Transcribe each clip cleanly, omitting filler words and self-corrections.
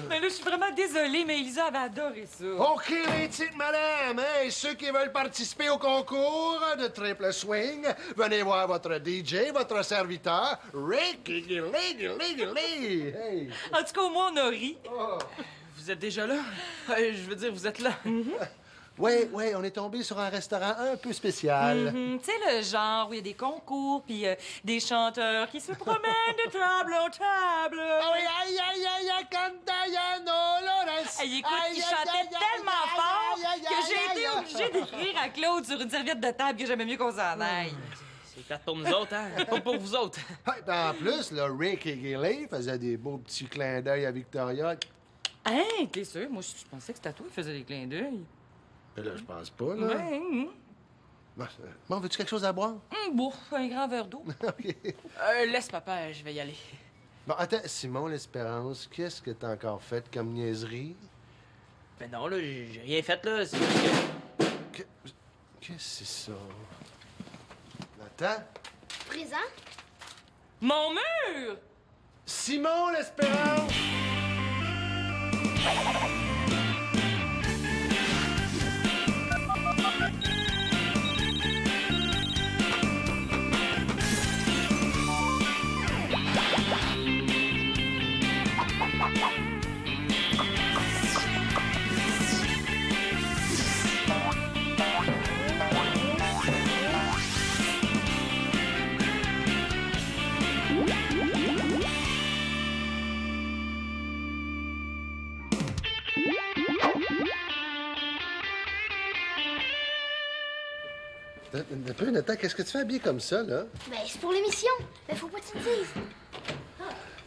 Mais là, je suis vraiment désolée, mais Elisa avait adoré ça. OK, les petites madames, hein? Ceux qui veulent participer au concours de triple swing, venez voir votre DJ, votre serviteur, Rick Liggy. Hey! En tout cas, au moins, on a ri. Oh. Vous êtes déjà là? Je veux dire, vous êtes là. Oui, on est tombé sur un restaurant un peu spécial. Tu sais, le genre où il y a des concours, puis des chanteurs qui se promènent de table en table. Ah oui, aïe, cantayano, Lawrence. Hey, écoute, il chantait tellement fort que j'ai été obligée d'écrire à Claude sur une serviette de table que j'aimais mieux qu'on s'en aille. C'est plate pour nous autres, hein? Pas pour vous autres. Ouais, puis en plus, là, Rick Liggy faisait des beaux petits clins d'œil à Victoria. Hein, t'es sûr? Moi, je pensais que c'était à toi qui faisait des clins d'œil. Mais là, je pense pas, là. Ouais. Bon, veux-tu quelque chose à boire? Bon, un grand verre d'eau. OK. Laisse papa, je vais y aller. Bon, attends, Simon, l'Espérance, qu'est-ce que t'as encore fait comme niaiserie? Ben non, là, j'ai rien fait, là. C'est... Qu'est-ce que c'est ça? Attends. Présent? Mon mur! Simon, l'Espérance! Un peu, Nathan, qu'est-ce que tu fais habillé comme ça, là? Ben, c'est pour l'émission. Mais faut pas que tu me dises.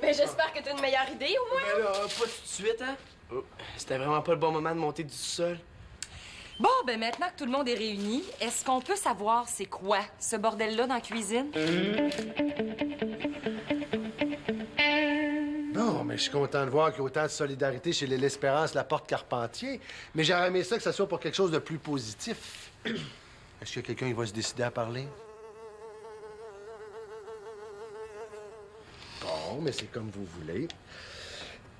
Mais j'espère que t'as une meilleure idée, au moins. Ben là, pas tout de suite, hein? Oh, c'était vraiment pas le bon moment de monter du sol. Bon, ben maintenant que tout le monde est réuni, est-ce qu'on peut savoir c'est quoi ce bordel-là dans la cuisine? Non, mais je suis content de voir qu'il y a autant de solidarité chez les L'Espérance, la Porte Carpentier. Mais j'aurais aimé ça que ça soit pour quelque chose de plus positif. Est-ce qu'il y a quelqu'un qui va se décider à parler? Bon, mais c'est comme vous voulez.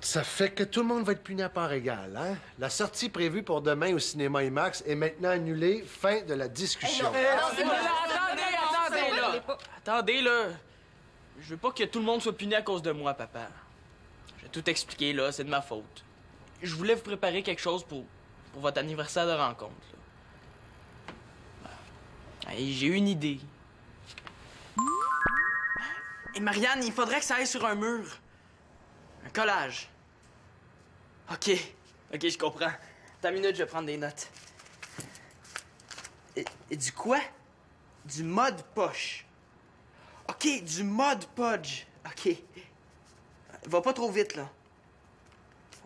Ça fait que tout le monde va être puni à part égale, hein? La sortie prévue pour demain au cinéma IMAX est maintenant annulée. Fin de la discussion. Attendez, là. Je veux pas que tout le monde soit puni à cause de moi, papa. J'ai tout expliqué, là. C'est de ma faute. Je voulais vous préparer quelque chose pour votre anniversaire de rencontre, là. Hey, j'ai une idée. Et Marianne, il faudrait que ça aille sur un mur. Un collage. OK, je comprends. Attends une minute, je vais prendre des notes. Et du quoi? Du mode poche. OK, du mode podge. OK. Va pas trop vite, là.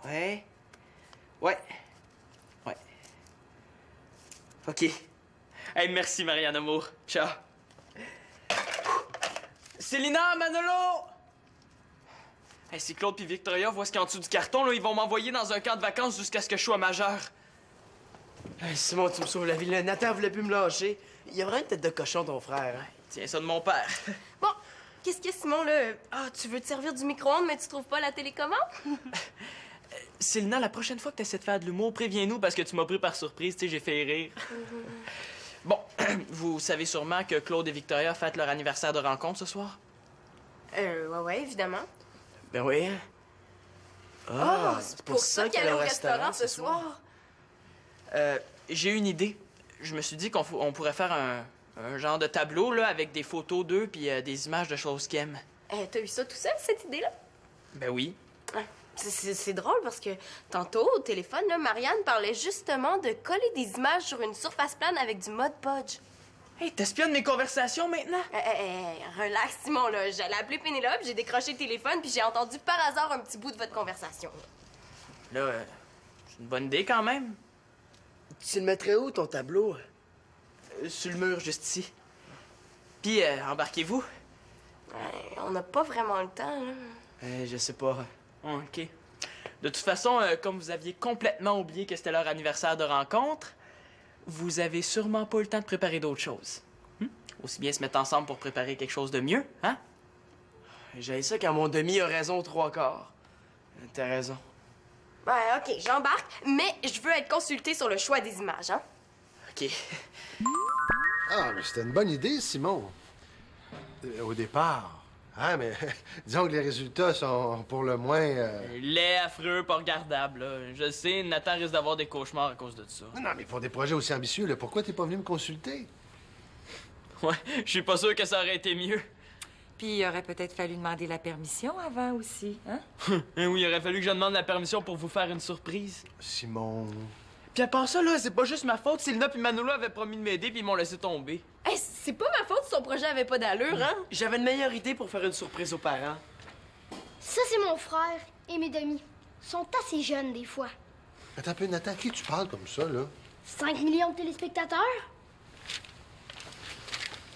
Ouais. OK. Hey, merci, Marianne Amour. Ciao. Célina, Manolo! Hey, si Claude puis Victoria voient ce qu'il y a en dessous du carton, là, ils vont m'envoyer dans un camp de vacances jusqu'à ce que je sois majeur. Hey, Simon, tu me sauves la vie. Là. Nathan voulait plus me lâcher. Il a vraiment une tête de cochon, ton frère. Hein? Tiens ça de mon père. Bon, qu'est-ce que Simon, là? Ah, tu veux te servir du micro-ondes, mais tu trouves pas la télécommande? Célina, la prochaine fois que tu essaies de faire de l'humour, préviens-nous parce que tu m'as pris par surprise, tu sais, j'ai fait rire. Bon, vous savez sûrement que Claude et Victoria fêtent leur anniversaire de rencontre ce soir? Ouais, évidemment. Ben oui. Hein? Ah, c'est pour ça qu'elle est au restaurant ce soir. J'ai une idée. Je me suis dit qu'on pourrait faire un genre de tableau, là, avec des photos d'eux puis des images de choses qu'ils aiment. T'as eu ça tout seul, cette idée-là? Ben oui. C'est drôle parce que tantôt, au téléphone, là, Marianne parlait justement de coller des images sur une surface plane avec du mode podge. Hey, t'espionnes mes conversations maintenant? Relax, Simon, là. J'allais appeler Pénélope, j'ai décroché le téléphone, puis j'ai entendu par hasard un petit bout de votre conversation. Là, c'est une bonne idée quand même. Tu le mettrais où, ton tableau? Sur le mur, juste ici. Puis, embarquez-vous. On n'a pas vraiment le temps, là. Je sais pas. OK. De toute façon, comme vous aviez complètement oublié que c'était leur anniversaire de rencontre, vous avez sûrement pas eu le temps de préparer d'autres choses. Aussi bien se mettre ensemble pour préparer quelque chose de mieux, hein? J'ai ça quand mon demi a raison aux trois quarts. T'as raison. Ouais, OK, j'embarque, mais je veux être consultée sur le choix des images, hein? OK. Ah, mais c'était une bonne idée, Simon. Au départ. Ah, mais disons que les résultats sont pour le moins... Laid, affreux, pas regardable, là. Je sais, Nathan risque d'avoir des cauchemars à cause de ça. Non, mais pour des projets aussi ambitieux, là, pourquoi t'es pas venu me consulter? Ouais, je suis pas sûr que ça aurait été mieux. Puis il aurait peut-être fallu demander la permission avant aussi, hein? Oui, il aurait fallu que je demande la permission pour vous faire une surprise. Simon... Puis à part ça, là, c'est pas juste ma faute. Sylvia puis Manolo avaient promis de m'aider puis ils m'ont laissé tomber. Hey, c'est pas ma faute si son projet avait pas d'allure, hein? J'avais une meilleure idée pour faire une surprise aux parents. Ça, c'est mon frère et mes demi. Ils sont assez jeunes, des fois. Attends un peu, Nathan, à qui tu parles comme ça, là? 5 millions de téléspectateurs?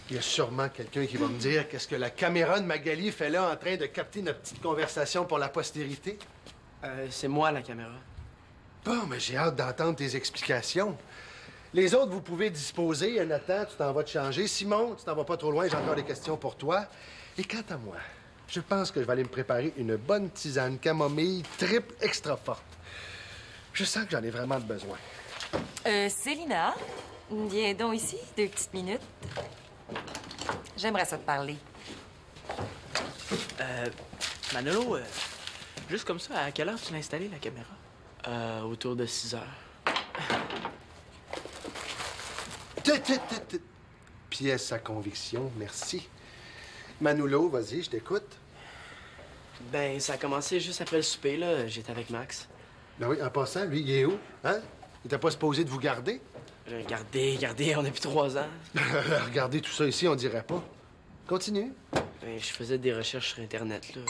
Il y a sûrement quelqu'un qui va me dire qu'est-ce que la caméra de Magali fait là en train de capter notre petite conversation pour la postérité. C'est moi, la caméra. Bon, mais j'ai hâte d'entendre tes explications. Les autres, vous pouvez disposer. Nathan, tu t'en vas te changer. Simon, tu t'en vas pas trop loin, j'ai encore des questions pour toi. Et quant à moi, je pense que je vais aller me préparer une bonne tisane camomille triple extra forte. Je sens que j'en ai vraiment besoin. Célina, viens donc ici, 2 petites minutes. J'aimerais ça te parler. Manolo, juste comme ça, à quelle heure tu l'as installée, la caméra? Autour de 6 heures. Pièce à conviction, merci. Manolo, vas-y, je t'écoute. Ben, ça a commencé juste après le souper, là. J'étais avec Max. Ben oui, en passant, lui, il est où? Hein? Il était pas supposé de vous garder? Regardez, on a plus 3 ans. Regardez tout ça ici, on dirait pas. Continue. Ben, je faisais des recherches sur Internet, là.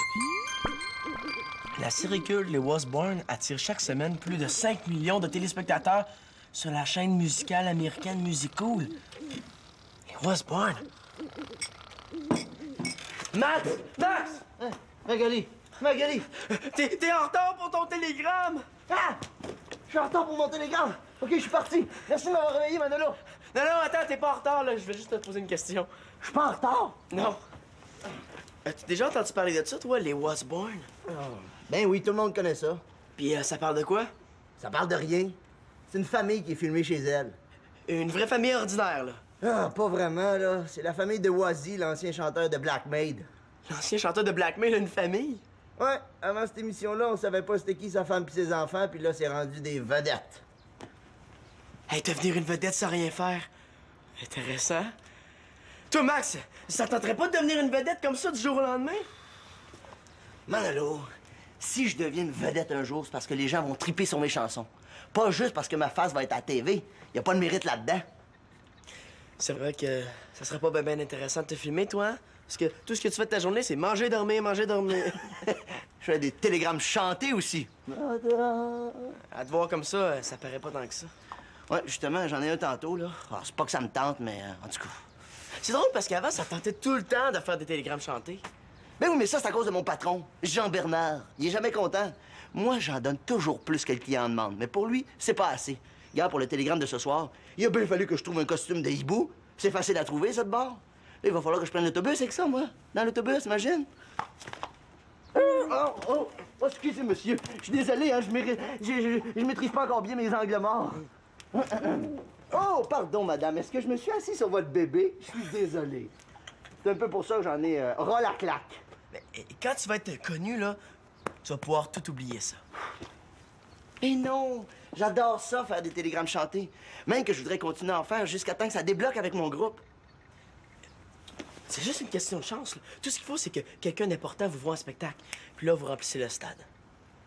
La séricule Les Wasborn attire chaque semaine plus de 5 millions de téléspectateurs sur la chaîne musicale américaine Musicool. Les Wasborn. Max! Max! Magali! Magali! T'es en retard pour ton télégramme! Ah! Je suis en retard pour mon télégramme! OK, je suis parti. Merci de m'avoir réveillé, Manolo. Non, attends, t'es pas en retard, là. Je vais juste te poser une question. Je suis pas en retard? Non. As-tu déjà entendu parler de ça, toi, les Wasborn? Ben oui, tout le monde connaît ça. Puis ça parle de quoi? Ça parle de rien. C'est une famille qui est filmée chez elle. Une vraie famille ordinaire, là. Ah, pas vraiment, là. C'est la famille de Wazzy, l'ancien chanteur de Black Maid. L'ancien chanteur de Blackmail a une famille? Ouais, avant cette émission-là, on savait pas c'était qui sa femme pis ses enfants, puis là, c'est rendu des vedettes. Hey, devenir une vedette sans rien faire. Intéressant. Toi, Max, ça tenterait pas de devenir une vedette comme ça du jour au lendemain? Manolo, si je deviens une vedette un jour, c'est parce que les gens vont triper sur mes chansons. Pas juste parce que ma face va être à la TV. Y a pas de mérite là-dedans. C'est vrai que ça serait pas ben intéressant de te filmer, toi, hein? Parce que tout ce que tu fais de ta journée, c'est manger, dormir, manger, dormir. Je fais des télégrammes chantés aussi. À te voir comme ça, ça paraît pas tant que ça. Ouais, justement, j'en ai un tantôt, là. Ah, c'est pas que ça me tente, mais en tout cas. C'est drôle parce qu'avant, ça tentait tout le temps de faire des télégrammes chantés. Ben oui, mais ça, c'est à cause de mon patron, Jean-Bernard. Il est jamais content. Moi, j'en donne toujours plus que le client demande. Mais pour lui, c'est pas assez. Regarde, pour le télégramme de ce soir, il a bien fallu que je trouve un costume de hibou. C'est facile à trouver, ça, de bord. Là, il va falloir que je prenne l'autobus avec ça, moi. Dans l'autobus, imagine. Oh, excusez, monsieur. Je suis désolé, hein, je maîtrise pas encore bien mes angles morts. Oh, pardon, madame. Est-ce que je me suis assis sur votre bébé? Je suis désolé. C'est un peu pour ça que j'en ai ras la claque. Mais quand tu vas être connu, là, tu vas pouvoir tout oublier ça. Mais non! J'adore ça, faire des télégrammes chantés. Même que je voudrais continuer à en faire jusqu'à temps que ça débloque avec mon groupe. C'est juste une question de chance, là. Tout ce qu'il faut, c'est que quelqu'un d'important vous voit en spectacle. Puis là, vous remplissez le stade.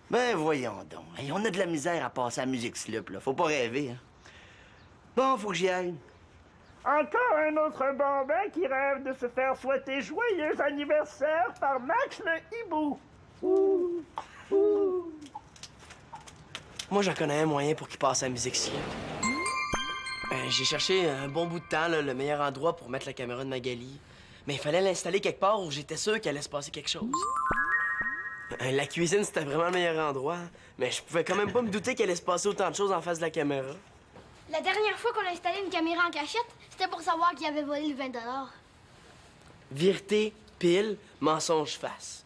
Ben, voyons donc. Hey, on a de la misère à passer à la musique slip, là. Faut pas rêver, hein. Bon, faut que j'y aille. Encore un autre bambin qui rêve de se faire souhaiter joyeux anniversaire par Max le hibou. Ouh, ouh. Moi, j'en connais un moyen pour qu'il passe à la musique slip. J'ai cherché un bon bout de temps, là, le meilleur endroit pour mettre la caméra de Magali. Mais il fallait l'installer quelque part où j'étais sûr qu'il allait se passer quelque chose. La cuisine, c'était vraiment le meilleur endroit. Mais je pouvais quand même pas me douter qu'il allait se passer autant de choses en face de la caméra. La dernière fois qu'on a installé une caméra en cachette, c'était pour savoir qui avait volé le 20 $. Vérité, pile, mensonge, face.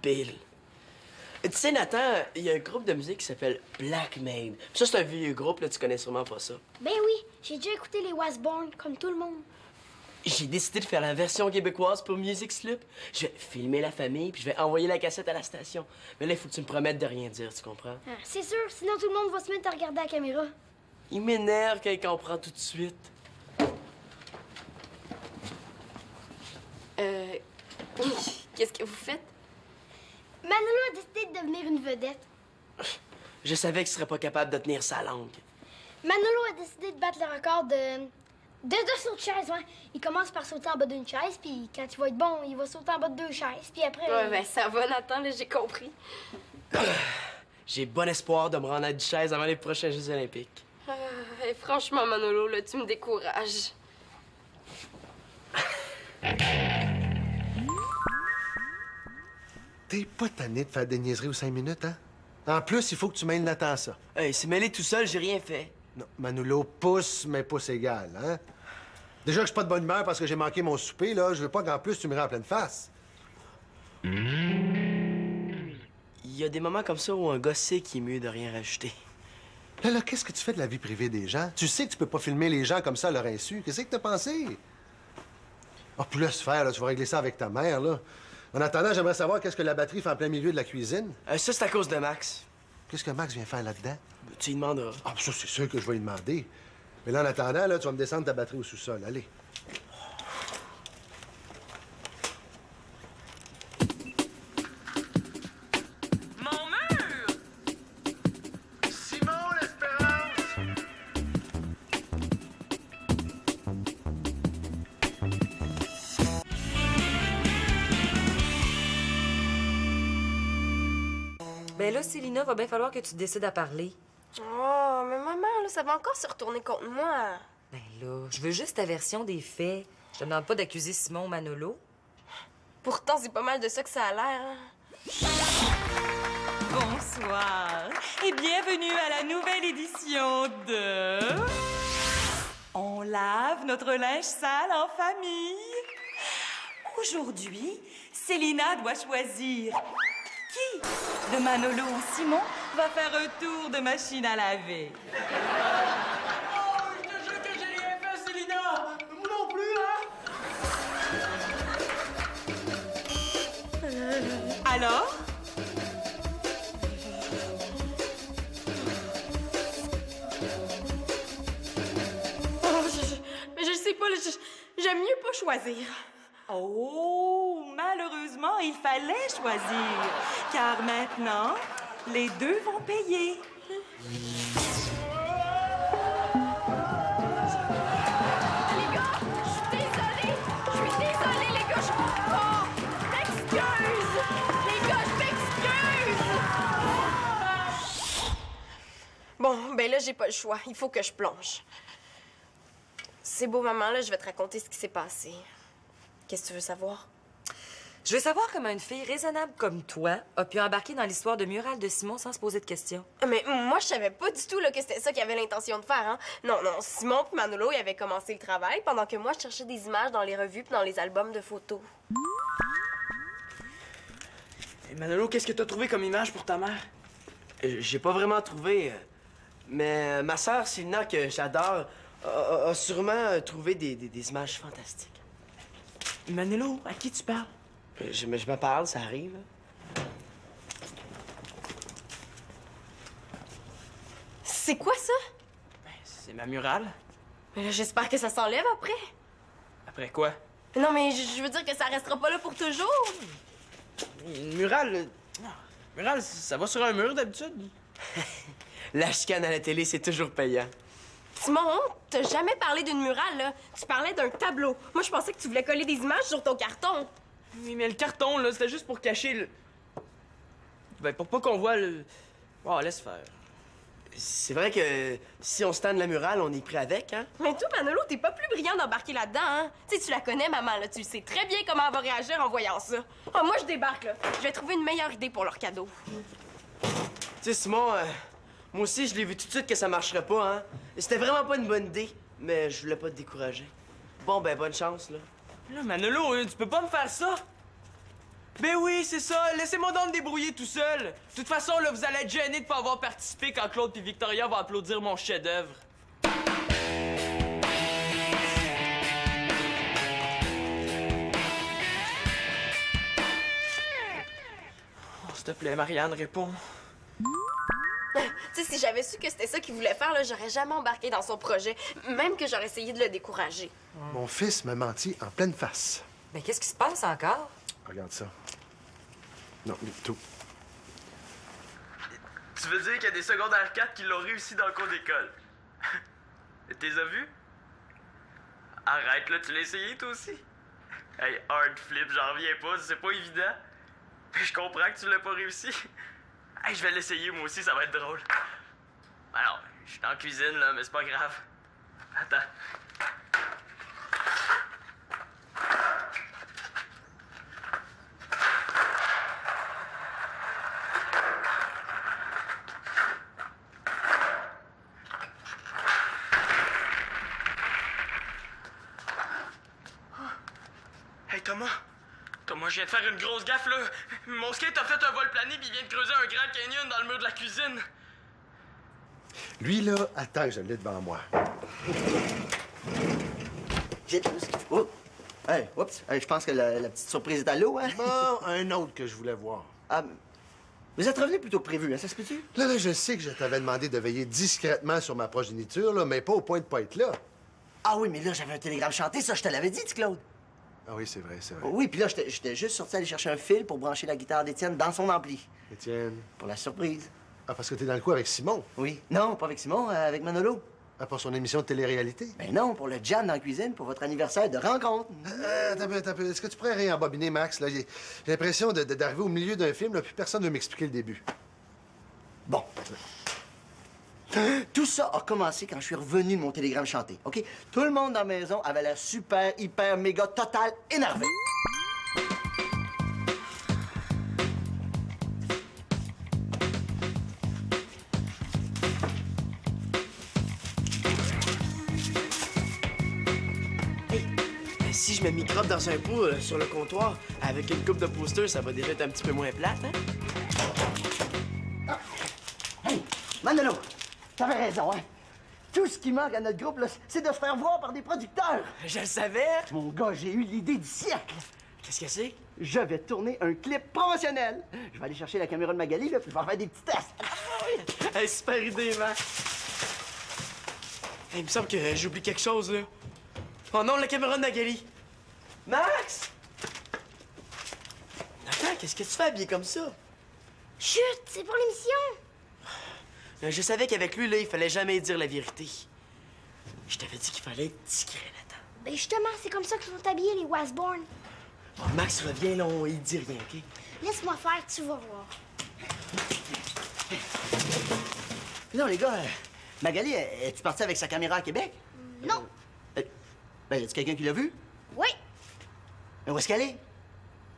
Pile. Tu sais, Nathan, il y a un groupe de musique qui s'appelle Black Maid. Ça, c'est un vieux groupe, là, tu connais sûrement pas ça. Ben oui, j'ai déjà écouté les Wasborn, comme tout le monde. J'ai décidé de faire la version québécoise pour Music Slip. Je vais filmer la famille, puis je vais envoyer la cassette à la station. Mais là, il faut que tu me promettes de rien dire, tu comprends? Ah, c'est sûr, sinon tout le monde va se mettre à regarder la caméra. Il m'énerve quand il comprend tout de suite. Qu'est-ce que vous faites? Manolo a décidé de devenir une vedette. Je savais qu'il serait pas capable de tenir sa langue. Manolo a décidé de battre le record de sauts de chaise, ouais. Il commence par sauter en bas d'une chaise, puis quand il va être bon, il va sauter en bas de 2 chaises, puis après... Ouais, ben ça va, Nathan, là, j'ai compris. J'ai bon espoir de me rendre à Duchesse avant les prochains Jeux olympiques. Et franchement, Manolo, là, tu me décourages. T'es pas tanné de faire des niaiseries aux 5 minutes, hein? En plus, il faut que tu mêles Nathan à ça. Hey, c'est mêlé tout seul, j'ai rien fait. Non, Manolo, pouce, mais pouce égal, hein? Déjà que je suis pas de bonne humeur parce que j'ai manqué mon souper, là, je veux pas qu'en plus tu me rends en pleine face. Il y a des moments comme ça où un gars sait qu'il est mieux de rien rajouter. Là, qu'est-ce que tu fais de la vie privée des gens? Tu sais que tu peux pas filmer les gens comme ça à leur insu. Qu'est-ce que t'as pensé? Oh, puis laisse faire, là, tu vas régler ça avec ta mère, là. En attendant, j'aimerais savoir qu'est-ce que la batterie fait en plein milieu de la cuisine. Ça, c'est à cause de Max. Qu'est-ce que Max vient faire là-dedans? Tu lui demanderas. Ah, ça, c'est sûr que je vais lui demander. Mais là, en attendant, là, tu vas me descendre ta batterie au sous-sol. Allez. Mon mur! Simon, l'Espérance! Ben là, Célina, va bien falloir que tu te décides à parler. Oh, mais maman, là, ça va encore se retourner contre moi. Ben là, je veux juste ta version des faits. Je te demande pas d'accuser Simon ou Manolo. Pourtant, c'est pas mal de ça que ça a l'air. Hein. Bonsoir et bienvenue à la nouvelle édition de... On lave notre linge sale en famille. Aujourd'hui, Célina doit choisir qui de Manolo ou Simon va faire un tour de machine à laver. Oh, je te jure que j'ai rien fait, Célina! Moi non plus, hein? Alors? Mais je sais pas, là, j'aime mieux pas choisir. Oh, malheureusement, il fallait choisir, car maintenant, les deux vont payer. Les gars, je suis désolée, les gars, Oh, m'excuse! Les gars, je m'excuse! Bon, ben là, j'ai pas le choix. Il faut que je plonge. C'est beau, maman, là, je vais te raconter ce qui s'est passé. Qu'est-ce que tu veux savoir? Je veux savoir comment une fille raisonnable comme toi a pu embarquer dans l'histoire de Mural de Simon sans se poser de questions. Mais moi, je savais pas du tout là, que c'était ça qu'il avait l'intention de faire, hein. Non, Simon et Manolo, ils avaient commencé le travail pendant que moi, je cherchais des images dans les revues puis dans les albums de photos. Hey, Manolo, qu'est-ce que t'as trouvé comme image pour ta mère? J'ai pas vraiment trouvé, mais ma sœur, Célina, que j'adore, a sûrement trouvé des images fantastiques. Manolo, à qui tu parles? Je me parle, ça arrive. C'est quoi ça? Ben, c'est ma murale. Mais là, j'espère que ça s'enlève après. Après quoi? Non, mais je veux dire que ça restera pas là pour toujours. Une murale... Non, une murale, ça va sur un mur d'habitude. La chicane à la télé, c'est toujours payant. Simon, t'as jamais parlé d'une murale, là. Tu parlais d'un tableau. Moi, je pensais que tu voulais coller des images sur ton carton. Oui, mais le carton, là, c'était juste pour cacher le... Ben, pour pas qu'on voit le... Oh, laisse faire. C'est vrai que si on se tend de la murale, on est pris avec, hein? Mais toi, Manolo, t'es pas plus brillant d'embarquer là-dedans, hein? Tu sais, tu la connais, maman, là. Tu sais très bien comment elle va réagir en voyant ça. Ah, moi, je débarque, là. Je vais trouver une meilleure idée pour leur cadeau. Tu sais, Simon, moi aussi, je l'ai vu tout de suite que ça marcherait pas, hein? C'était vraiment pas une bonne idée, mais je voulais pas te décourager. Bon, ben, bonne chance, là. Là, Manolo, tu peux pas me faire ça! Ben oui, c'est ça. Laissez-moi donc me débrouiller tout seul. De toute façon, là, vous allez être gênés de pas avoir participé quand Claude et Victoria vont applaudir mon chef-d'œuvre. Oh, s'il te plaît, Marianne, réponds. Tu sais, si j'avais su que c'était ça qu'il voulait faire, là, j'aurais jamais embarqué dans son projet. Même que j'aurais essayé de le décourager. Mon fils m'a menti en pleine face. Mais qu'est-ce qui se passe encore? Regarde ça. Non, tout. Tu veux dire qu'il y a des secondaires 4 qui l'ont réussi dans le cours d'école? T'es as vu? Arrête, là, tu l'as essayé, toi aussi? Hey, hard flip, j'en reviens pas, c'est pas évident. Je comprends que tu l'as pas réussi. Hey, je vais l'essayer, moi aussi, ça va être drôle. Alors, je suis en cuisine, là, mais c'est pas grave. Attends. Hey, Thomas, je viens de faire une grosse gaffe, là. Mon skate a fait un vol plané puis il vient de creuser un grand canyon dans le mur de la cuisine. Lui, là, attends que je l'ai devant moi. J'ai tout ce qu'il faut. Oh! Hey, oups! Hey, je pense que la petite surprise est à l'eau, hein? Bon, un autre que je voulais voir. Ah, vous êtes revenu plus tôt que prévu, hein? Ça se peut-tu? Là, je sais que je t'avais demandé de veiller discrètement sur ma progéniture, là, mais pas au point de pas être là. Ah oui, mais là, j'avais un télégramme chanté, ça, je te l'avais dit, petit Claude. Ah oui, c'est vrai, c'est vrai. Oui, puis là, j'étais juste sorti aller chercher un fil pour brancher la guitare d'Étienne dans son ampli. Étienne. Pour la surprise. Ah, parce que t'es dans le coup avec Simon. Oui. Non, pas avec Simon, avec Manolo. Ah, pour son émission de télé-réalité. Ben non, pour le jam dans la cuisine, pour votre anniversaire de rencontre. Attends un peu. Est-ce que tu pourrais réembobiner, Max? Là, j'ai l'impression d'arriver au milieu d'un film, là, puis personne ne veut m'expliquer le début. Bon. Tout ça a commencé quand je suis revenu de mon télégramme chanté, OK? Tout le monde dans la maison avait l'air super, hyper, méga, total énervé. Si je me microbe dans un pot sur le comptoir, avec une coupe de posters, ça va déjà être un petit peu moins plate, hein? Hey, Manolo, t'avais raison, hein? Tout ce qui manque à notre groupe, là, c'est de se faire voir par des producteurs. Je le savais! Mon gars, j'ai eu l'idée du siècle. Qu'est-ce que c'est? Je vais tourner un clip promotionnel. Je vais aller chercher la caméra de Magali, là, puis je vais faire des petits tests. Hey, super idée, Max! Hey, il me semble que j'oublie quelque chose, là. Oh non, la caméra de Magali! Max! Attends, qu'est-ce que tu fais habillé comme ça? Chut, c'est pour l'émission. Je savais qu'avec lui, là, il fallait jamais dire la vérité. Je t'avais dit qu'il fallait être discret, Nathan. Ben justement, c'est comme ça que sont habillés les Wasborn. Bon, Max revient, là, il dit rien, OK? Laisse-moi faire, tu vas voir. Puis non, les gars, Magali, es-tu partie avec sa caméra à Québec? Non. Ben, y a-tu quelqu'un qui l'a vu? Oui, Mais où est-ce qu'elle est?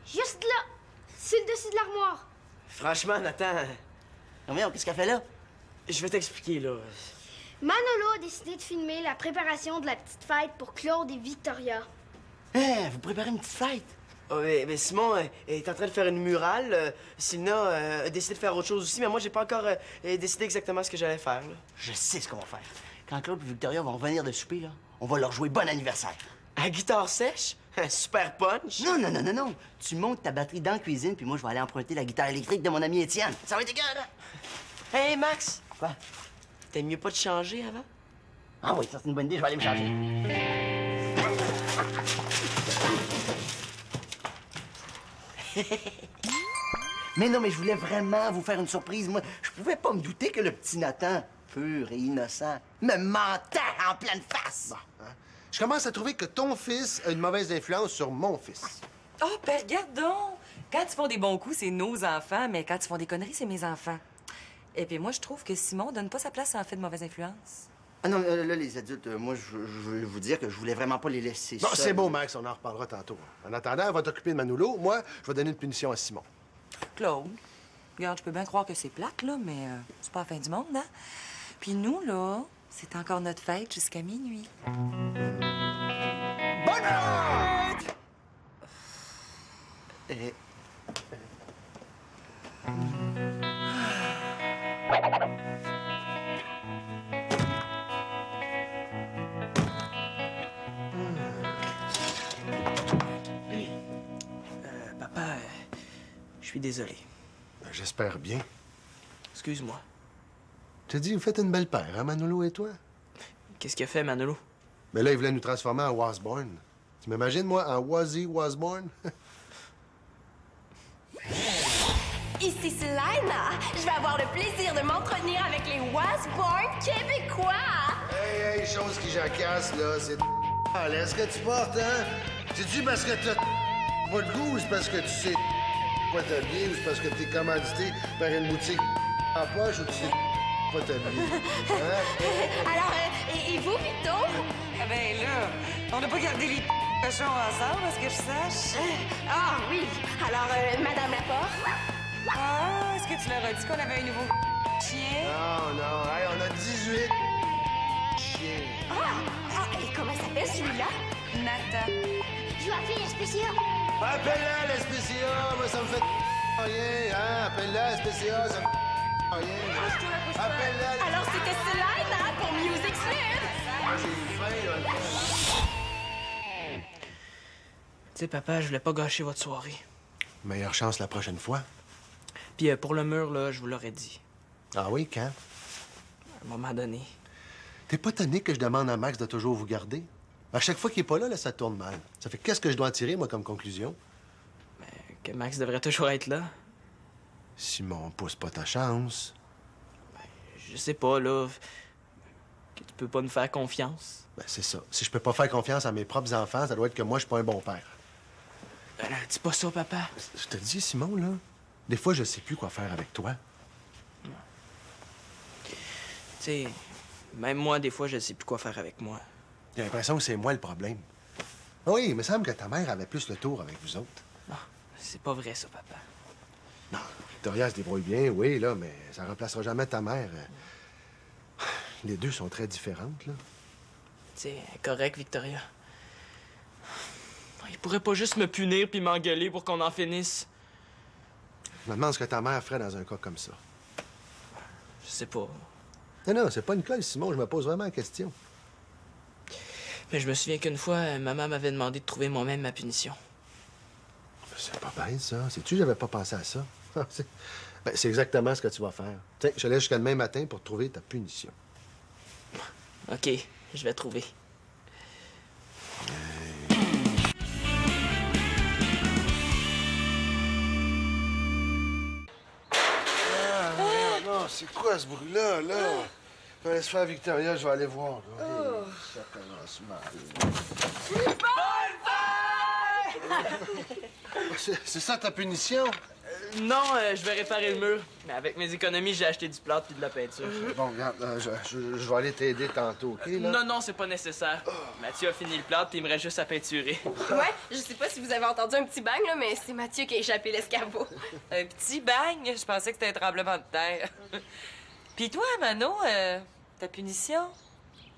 juste là, sur le dessus de l'armoire. Franchement, Nathan, Non, mais qu'est-ce qu'elle fait là? je vais t'expliquer, là. Manolo a décidé de filmer la préparation de la petite fête pour Claude et Victoria. Hein, vous préparez une petite fête? Oh, mais Simon est en train de faire une murale. Sylvina a décidé de faire autre chose aussi, mais moi, j'ai pas encore décidé exactement ce que j'allais faire, là. Je sais ce qu'on va faire. Quand Claude et Victoria vont revenir de souper, là, on va leur jouer bon anniversaire. À guitare sèche? Un super punch? Non. Tu montes ta batterie dans la cuisine, puis moi, je vais aller emprunter la guitare électrique de mon ami Étienne. Ça va être égal, là? Hey, Max! Quoi? T'aimes mieux pas te changer avant? Ah oui, ça, c'est une bonne idée. Je vais aller me changer. Mais non, mais je voulais vraiment vous faire une surprise. Moi, je pouvais pas me douter que le petit Nathan, pur et innocent, me mentait en pleine face. Hein? Je commence à trouver que ton fils a une mauvaise influence sur mon fils. Oh, ben regarde donc! Quand ils font des bons coups, c'est nos enfants, mais quand ils font des conneries, c'est mes enfants. Et puis moi, je trouve que Simon donne pas sa place en fait de mauvaise influence. Ah non, là, les adultes, moi, je veux vous dire que je voulais vraiment pas les laisser Bon, seuls. c'est beau, Max, on en reparlera tantôt. En attendant, on va t'occuper de Manolo. Moi, je vais donner une punition à Simon. Claude, regarde, je peux bien croire que c'est plate, là, mais c'est pas la fin du monde, hein? Puis nous, là, c'est encore notre fête jusqu'à minuit. Bonne fête! suis désolé. Ben, j'espère bien. Excuse-moi. Tu as dit, vous faites une belle paire, hein, Manolo et toi? Qu'est-ce qu'il a fait, Manolo? Mais là, il voulait nous transformer en Wasborn. Tu m'imagines, moi, en Wazzy Wasborn? Ici Selena. Je vais avoir le plaisir de m'entretenir avec les Wasborn québécois. Hey, chose qui jacasse, là, c'est est-ce que tu portes, hein? C'est-tu parce que t'as pas de goût ou c'est parce que tu sais pas t'habiller ou c'est parce que t'es commandité par une boutique en poche ou tu sais pas t'habiller? Hein? Alors, et vous, Vito? Ah ben là, on n'a pas gardé les cochons ensemble, à ce que je sache. Ah oui. Alors, Madame Laporte? Ah, est-ce que tu leur as dit qu'on avait un nouveau chien? Non, non, hey, on a 18 chiens. Et comment s'appelle celui-là? Nata. Je vais appeler la spéciale. Appelle-la, la SPCA, moi, ça me fait rien, hein? Appelle-la, la SPCA, ça me rien. Appelle-la, Alors, c'était Selena pour Music Slim. j'ai faim, là. Tu sais, papa, je voulais pas gâcher votre soirée. Meilleure chance la prochaine fois. Puis pour le mur, là, je vous l'aurais dit. Ah oui, quand? À un moment donné. T'es pas tanné que je demande à Max de toujours vous garder? À chaque fois qu'il est pas là, ça tourne mal. Ça fait qu'est-ce que je dois en tirer, moi, comme conclusion? Que Max devrait toujours être là. Simon, pousse pas ta chance. Je sais pas, là. Que tu peux pas nous faire confiance. Ben, c'est ça. Si je peux pas faire confiance à mes propres enfants, ça doit être que moi, je suis pas un bon père. Ben là, dis pas ça, papa. Je te dis, Simon, là, des fois, je sais plus quoi faire avec toi. Tu sais, même moi, des fois, je sais plus quoi faire avec moi. J'ai l'impression que c'est moi le problème. Oui, il me semble que ta mère avait plus le tour avec vous autres. Non, c'est pas vrai, ça, papa. Non, Victoria se débrouille bien, oui, là, mais ça remplacera jamais ta mère. Les deux sont très différentes, là. Tu sais, correct, Victoria. Il pourrait pas juste me punir puis m'engueuler pour qu'on en finisse. Je me demande ce que ta mère ferait dans un cas comme ça. Je sais pas. Non, c'est pas une colle, Simon, je me pose vraiment la question. Mais je me souviens qu'une fois, maman m'avait demandé de trouver moi-même ma punition. C'est pas bête, ça. Sais-tu, j'avais pas pensé à ça. C'est exactement ce que tu vas faire. Tiens, je te laisse jusqu'à demain matin pour trouver ta punition. OK, je vais trouver. Non, c'est quoi ce bruit-là, là? Laisse faire Victoria, je vais aller voir. Là. Ça commence mal. C'est ça ta punition? Non, je vais réparer le mur. Mais avec mes économies, j'ai acheté du plâtre puis de la peinture. Bon, regarde, je vais aller t'aider tantôt, OK, là? Non, c'est pas nécessaire. Mathieu a fini le plâtre puis il me reste juste à peinturer. Ouais, je sais pas si vous avez entendu un petit bang, là, mais c'est Mathieu qui a échappé l'escabeau. Un petit bang? Je pensais que c'était un tremblement de terre. Puis toi, Mano, ta punition?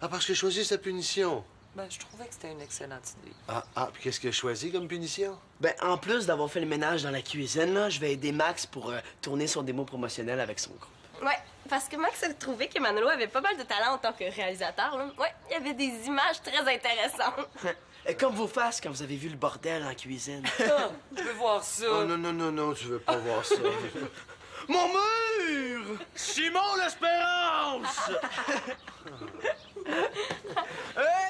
Ah, parce que j'ai choisi sa punition. Ben, je trouvais que c'était une excellente idée. Puis qu'est-ce que j'ai choisi comme punition? Ben, en plus d'avoir fait le ménage dans la cuisine, là, je vais aider Max pour tourner son démo promotionnel avec son groupe. Ouais, parce que Max a trouvé que Manolo avait pas mal de talent en tant que réalisateur, là. Ouais, il y avait des images très intéressantes. Comme vos faces quand vous avez vu le bordel en cuisine. Ah, je veux voir ça. Oh, non, tu veux pas voir ça. Mon mur! Simon l'Espérance! Hey!